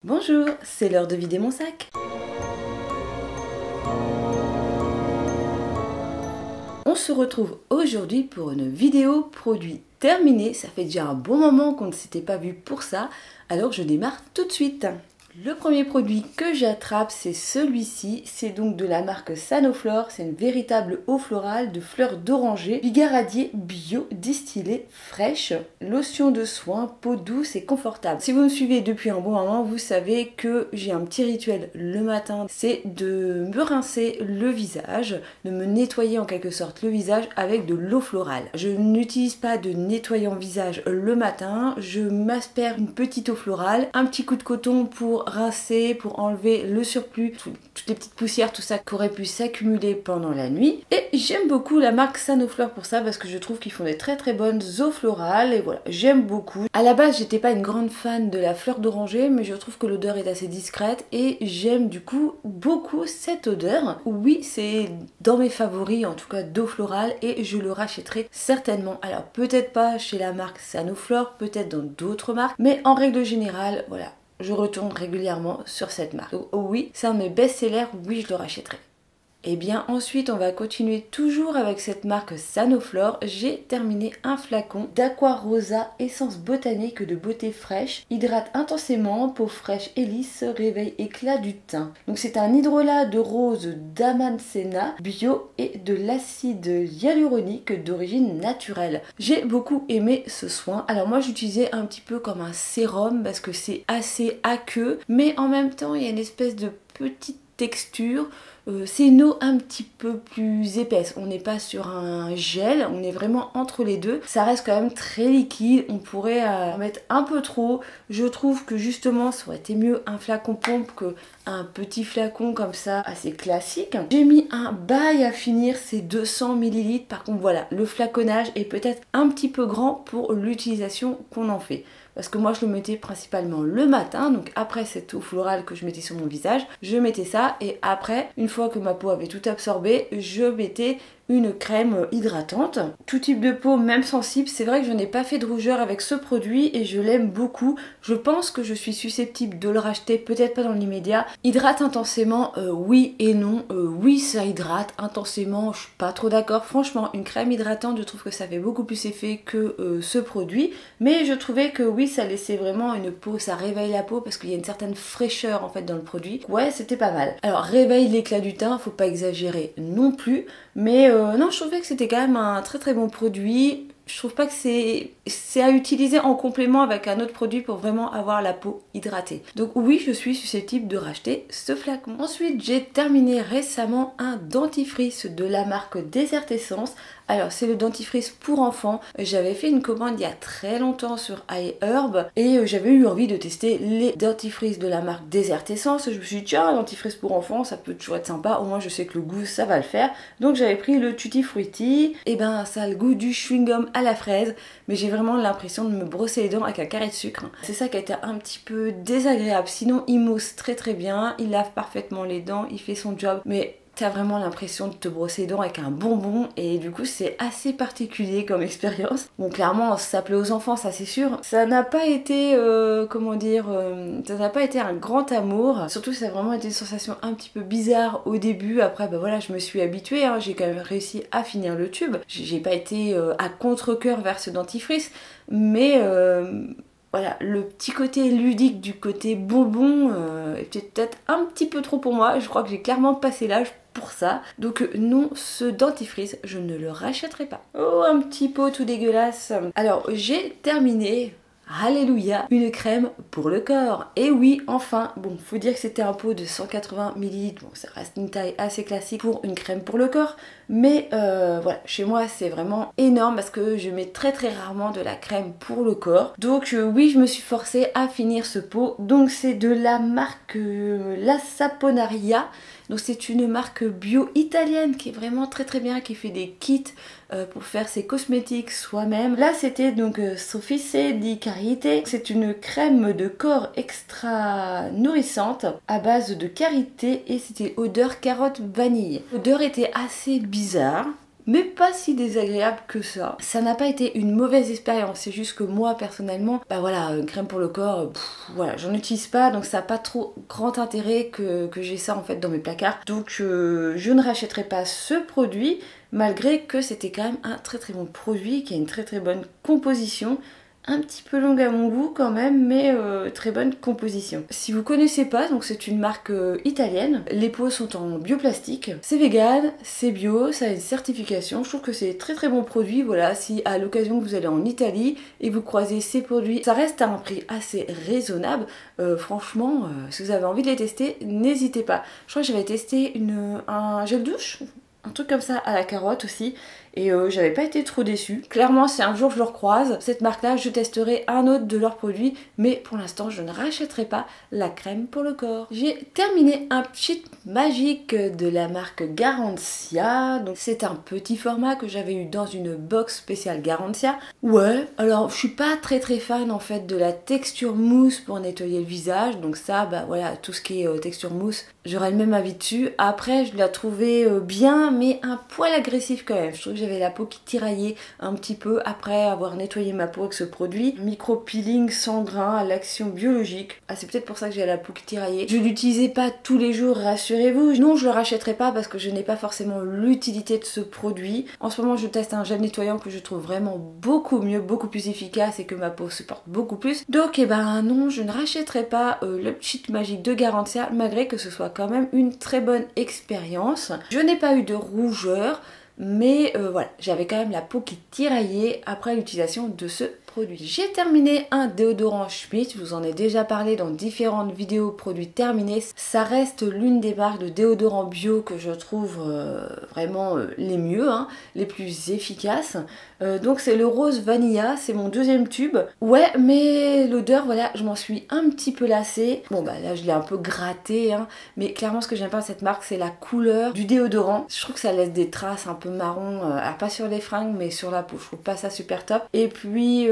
Bonjour, c'est l'heure de vider mon sac. On se retrouve aujourd'hui pour une vidéo produit terminée. Ça fait déjà un bon moment qu'on ne s'était pas vu pour ça, alors je démarre tout de suite. Le premier produit que j'attrape, c'est celui-ci. C'est donc de la marque Sanoflore. C'est une véritable eau florale de fleurs d'oranger, bigaradier bio, distillée, fraîche, lotion de soin, peau douce et confortable. Si vous me suivez depuis un bon moment, vous savez que j'ai un petit rituel le matin. C'est de me rincer le visage, de me nettoyer en quelque sorte le visage avec de l'eau florale. Je n'utilise pas de nettoyant visage le matin. Je m'asperge une petite eau florale, un petit coup de coton pour rincer, pour enlever le surplus, toutes les petites poussières, tout ça qui aurait pu s'accumuler pendant la nuit. Et j'aime beaucoup la marque Sanoflore pour ça parce que je trouve qu'ils font des très très bonnes eaux florales et voilà, j'aime beaucoup. À la base, j'étais pas une grande fan de la fleur d'oranger, mais je trouve que l'odeur est assez discrète et j'aime du coup beaucoup cette odeur. Oui, c'est dans mes favoris en tout cas d'eau florale et je le rachèterai certainement. Alors peut-être pas chez la marque Sanoflore, peut-être dans d'autres marques, mais en règle générale, voilà. Je retourne régulièrement sur cette marque. Donc, oui, c'est un de mes best-sellers, oui, je le rachèterai. Et bien ensuite, on va continuer toujours avec cette marque Sanoflore. J'ai terminé un flacon d'Aqua Rosa essence botanique de beauté fraîche. Hydrate intensément, peau fraîche et lisse, réveil éclat du teint. Donc c'est un hydrolat de rose d'Amancena bio et de l'acide hyaluronique d'origine naturelle. J'ai beaucoup aimé ce soin. Alors moi j'utilisais un petit peu comme un sérum parce que c'est assez aqueux, mais en même temps il y a une espèce de petite texture. C'est une eau un petit peu plus épaisse, on n'est pas sur un gel, on est vraiment entre les deux. Ça reste quand même très liquide, on pourrait en mettre un peu trop. Je trouve que justement ça aurait été mieux un flacon pompe que un petit flacon comme ça assez classique. J'ai mis un bail à finir, c'est 200 ml. Par contre voilà, le flaconnage est peut-être un petit peu grand pour l'utilisation qu'on en fait. Parce que moi je le mettais principalement le matin, donc après cette eau florale que je mettais sur mon visage, je mettais ça et après, une fois que ma peau avait tout absorbé, je mettais une crème hydratante. Tout type de peau, même sensible, c'est vrai que je n'ai pas fait de rougeur avec ce produit et je l'aime beaucoup. Je pense que je suis susceptible de le racheter, peut-être pas dans l'immédiat. Hydrate intensément, oui et non. Oui, ça hydrate intensément, je suis pas trop d'accord. Franchement, une crème hydratante, je trouve que ça fait beaucoup plus effet que ce produit. Mais je trouvais que oui, ça laissait vraiment une peau, ça réveille la peau parce qu'il y a une certaine fraîcheur en fait dans le produit. Ouais, c'était pas mal. Alors, réveille l'éclat du teint, faut pas exagérer non plus. Mais non, je trouvais que c'était quand même un très très bon produit. Je trouve pas que c'est à utiliser en complément avec un autre produit pour vraiment avoir la peau hydratée. Donc oui, je suis susceptible de racheter ce flacon. Ensuite, j'ai terminé récemment un dentifrice de la marque Desert Essence. Alors c'est le dentifrice pour enfants. J'avais fait une commande il y a très longtemps sur iHerb et j'avais eu envie de tester les dentifrices de la marque Desert Essence. Je me suis dit tiens, un dentifrice pour enfants, ça peut toujours être sympa. Au moins je sais que le goût ça va le faire. Donc j'avais pris le Tutti Frutti. Et ben ça a le goût du chewing-gum à la fraise, mais j'ai vraiment l'impression de me brosser les dents avec un carré de sucre. C'est ça qui a été un petit peu désagréable. Sinon il mousse très très bien, il lave parfaitement les dents, il fait son job, mais t'as vraiment l'impression de te brosser les dents avec un bonbon et du coup c'est assez particulier comme expérience. Bon clairement ça plaît aux enfants, ça c'est sûr. Ça n'a pas été, comment dire, ça n'a pas été un grand amour. Surtout ça a vraiment été une sensation un petit peu bizarre au début. Après bah voilà, je me suis habituée, hein. J'ai quand même réussi à finir le tube. J'ai pas été à contre-cœur vers ce dentifrice, mais voilà, le petit côté ludique du côté bonbon était peut-être un petit peu trop pour moi. Je crois que j'ai clairement passé l'âge pour ça. Donc non, ce dentifrice, je ne le rachèterai pas. Oh, un petit pot tout dégueulasse. Alors, j'ai terminé... Alléluia, une crème pour le corps. Et oui, enfin, bon, faut dire que c'était un pot de 180 ml. Bon, ça reste une taille assez classique pour une crème pour le corps. Mais voilà, chez moi, c'est vraiment énorme parce que je mets très très rarement de la crème pour le corps. Donc oui, je me suis forcée à finir ce pot. Donc c'est de la marque La Saponaria. Donc c'est une marque bio italienne qui est vraiment très très bien, qui fait des kits pour faire ses cosmétiques soi-même. Là c'était donc Soffice di Karité. C'est une crème de corps extra nourrissante à base de karité et c'était odeur carotte vanille. L'odeur était assez bizarre. mais pas si désagréable que ça. Ça n'a pas été une mauvaise expérience, c'est juste que moi personnellement, bah voilà, une crème pour le corps, voilà, j'en utilise pas, donc ça n'a pas trop grand intérêt que j'ai ça en fait dans mes placards. Donc je ne rachèterai pas ce produit, malgré que c'était quand même un très très bon produit, qui a une très très bonne composition. Un petit peu longue à mon goût quand même, mais très bonne composition. Si vous connaissez pas, donc c'est une marque italienne. Les pots sont en bioplastique. C'est vegan, c'est bio, ça a une certification. Je trouve que c'est très très bon produit. Voilà, si à l'occasion vous allez en Italie et vous croisez ces produits, ça reste à un prix assez raisonnable. Franchement, si vous avez envie de les tester, n'hésitez pas. Je crois que j'avais testé un gel douche, un truc comme ça à la carotte aussi, et j'avais pas été trop déçue. Clairement, si un jour je le recroise, cette marque-là, je testerai un autre de leurs produits, mais pour l'instant, je ne rachèterai pas la crème pour le corps. J'ai terminé un cheat magique de la marque Garancia. Donc c'est un petit format que j'avais eu dans une box spéciale Garancia. Ouais, alors je suis pas très fan en fait de la texture mousse pour nettoyer le visage, donc ça, bah voilà, tout ce qui est texture mousse, j'aurais le même avis dessus. Après, je l'ai trouvé bien, mais un poil agressif quand même. Je trouve que j'avais la peau qui tiraillait un petit peu après avoir nettoyé ma peau avec ce produit. Micro-peeling sans grain à l'action biologique. Ah, c'est peut-être pour ça que j'ai la peau qui tiraillait. Je l'utilisais pas tous les jours, rassurez-vous. Non, je le rachèterai pas parce que je n'ai pas forcément l'utilité de ce produit. En ce moment, je teste un gel nettoyant que je trouve vraiment beaucoup mieux, beaucoup plus efficace et que ma peau supporte beaucoup plus. Donc, eh ben non, je ne rachèterai pas le cheat magique de Garancia, malgré que ce soit quand même une très bonne expérience. Je n'ai pas eu de rougeur, mais voilà, j'avais quand même la peau qui tiraillait après l'utilisation de ce produit. J'ai terminé un déodorant Schmitt, je vous en ai déjà parlé dans différentes vidéos produits terminés. Ça reste l'une des marques de déodorant bio que je trouve vraiment les mieux, hein, les plus efficaces. Donc c'est le rose vanilla, c'est mon deuxième tube. Ouais, mais l'odeur, voilà, je m'en suis un petit peu lassée. Bon bah là je l'ai un peu gratté, hein, mais clairement ce que j'aime pas de cette marque, c'est la couleur du déodorant. Je trouve que ça laisse des traces un peu marron, pas sur les fringues mais sur la peau. Je trouve pas ça super top. Et puis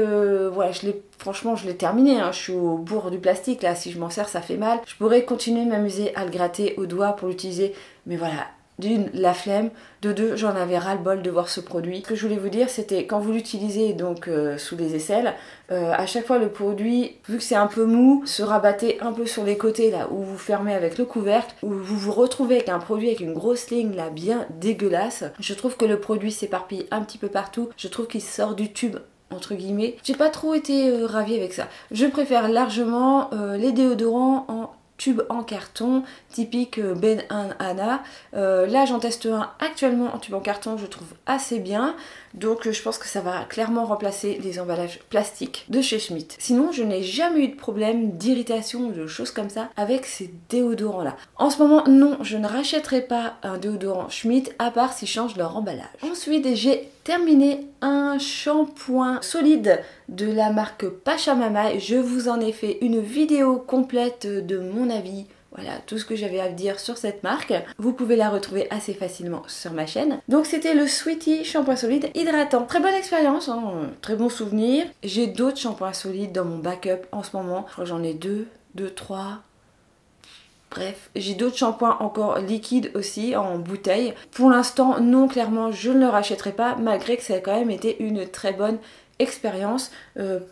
voilà, franchement je l'ai terminé, hein. Je suis au bout du plastique là, si je m'en sers ça fait mal. Je pourrais continuer de m'amuser à le gratter au doigt pour l'utiliser, mais voilà. D'une, la flemme, de deux, j'en avais ras le bol de voir ce produit. Ce que je voulais vous dire, c'était quand vous l'utilisez donc sous les aisselles, à chaque fois le produit, vu que c'est un peu mou, se rabattait un peu sur les côtés là où vous fermez avec le couvercle, où vous vous retrouvez avec un produit avec une grosse ligne là bien dégueulasse. Je trouve que le produit s'éparpille un petit peu partout, je trouve qu'il sort du tube entre guillemets. J'ai pas trop été ravie avec ça. Je préfère largement les déodorants en tube en carton, typique Ben & Anna. Là j'en teste un actuellement en tube en carton, je trouve assez bien. Donc je pense que ça va clairement remplacer les emballages plastiques de chez Schmitt. Sinon je n'ai jamais eu de problème d'irritation ou de choses comme ça avec ces déodorants là. En ce moment non, je ne rachèterai pas un déodorant Schmitt à part s'ils changent leur emballage. Ensuite j'ai terminé un shampoing solide de la marque Pachamama. Je vous en ai fait une vidéo complète de mon avis. Voilà, tout ce que j'avais à dire sur cette marque. Vous pouvez la retrouver assez facilement sur ma chaîne. Donc c'était le Sweetie shampoing solide hydratant. Très bonne expérience, hein, très bon souvenir. J'ai d'autres shampoings solides dans mon backup en ce moment. Je crois que j'en ai deux, trois. Bref, j'ai d'autres shampoings encore liquides aussi en bouteille. Pour l'instant, non, clairement, je ne le rachèterai pas, malgré que ça a quand même été une très bonne expérience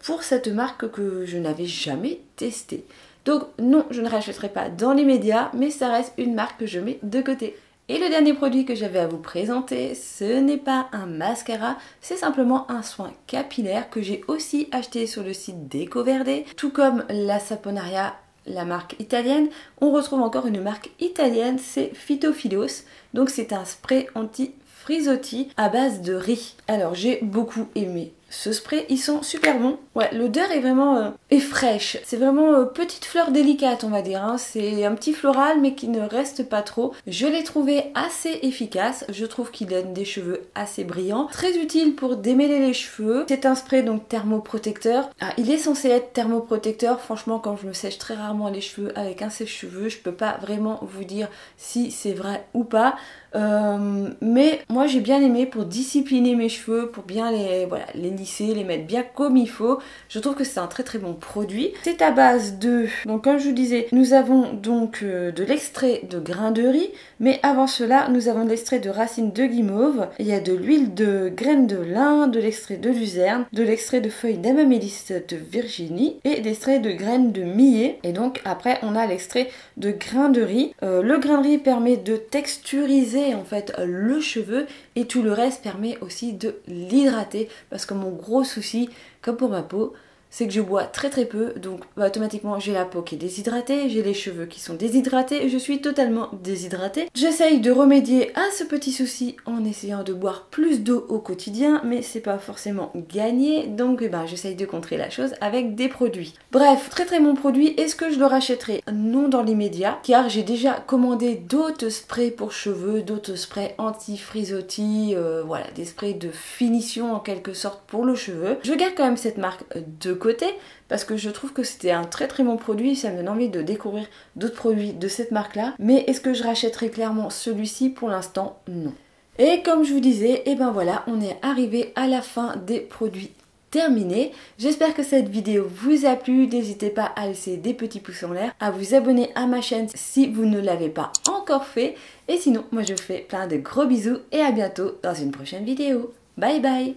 pour cette marque que je n'avais jamais testée. Donc non, je ne rachèterai pas dans l'immédiat, mais ça reste une marque que je mets de côté. Et le dernier produit que j'avais à vous présenter, ce n'est pas un mascara, c'est simplement un soin capillaire que j'ai aussi acheté sur le site d'Ecoverde, tout comme la Saponaria, la marque italienne. On retrouve encore une marque italienne, c'est Phytophilos. Donc c'est un spray anti-frisottis à base de riz. Alors j'ai beaucoup aimé ce spray, ils sont super bons. Ouais, l'odeur est vraiment est fraîche. C'est vraiment petite fleur délicate, on va dire, hein. C'est un petit floral mais qui ne reste pas trop. Je l'ai trouvé assez efficace. Je trouve qu'il donne des cheveux assez brillants. Très utile pour démêler les cheveux. C'est un spray donc thermoprotecteur. Ah, il est censé être thermoprotecteur. Franchement, quand je me sèche très rarement les cheveux avec un sèche-cheveux, je peux pas vraiment vous dire si c'est vrai ou pas. Mais moi j'ai bien aimé pour discipliner mes cheveux, pour bien les lisser, les mettre bien comme il faut. Je trouve que c'est un très très bon produit. C'est à base de, donc comme je vous disais, nous avons donc de l'extrait de grains de riz, mais avant cela, nous avons de l'extrait de racines de guimauve, il y a de l'huile de graines de lin, de l'extrait de luzerne, de l'extrait de feuilles d'amamélis de Virginie et d'extrait de graines de millet. Et donc après, on a l'extrait de grains de riz. Le grain de riz permet de texturiser en fait le cheveu et tout le reste permet aussi de l'hydrater parce que mon gros souci, comme pour ma peau, c'est que je bois très très peu, donc automatiquement j'ai la peau qui est déshydratée, j'ai les cheveux qui sont déshydratés, je suis totalement déshydratée. J'essaye de remédier à ce petit souci en essayant de boire plus d'eau au quotidien, mais c'est pas forcément gagné, donc j'essaye de contrer la chose avec des produits. Bref, très très bon produit. Est-ce que je le rachèterai? Non, dans l'immédiat, car j'ai déjà commandé d'autres sprays pour cheveux, d'autres sprays anti-frisottis, voilà, des sprays de finition en quelque sorte pour le cheveu. Je garde quand même cette marque de côté parce que je trouve que c'était un très très bon produit, ça me donne envie de découvrir d'autres produits de cette marque là, mais est-ce que je rachèterai clairement celui-ci? Pour l'instant non. Et comme je vous disais, et ben voilà, on est arrivé à la fin des produits terminés. J'espère que cette vidéo vous a plu, n'hésitez pas à laisser des petits pouces en l'air, à vous abonner à ma chaîne si vous ne l'avez pas encore fait, et sinon moi je vous fais plein de gros bisous et à bientôt dans une prochaine vidéo. Bye bye.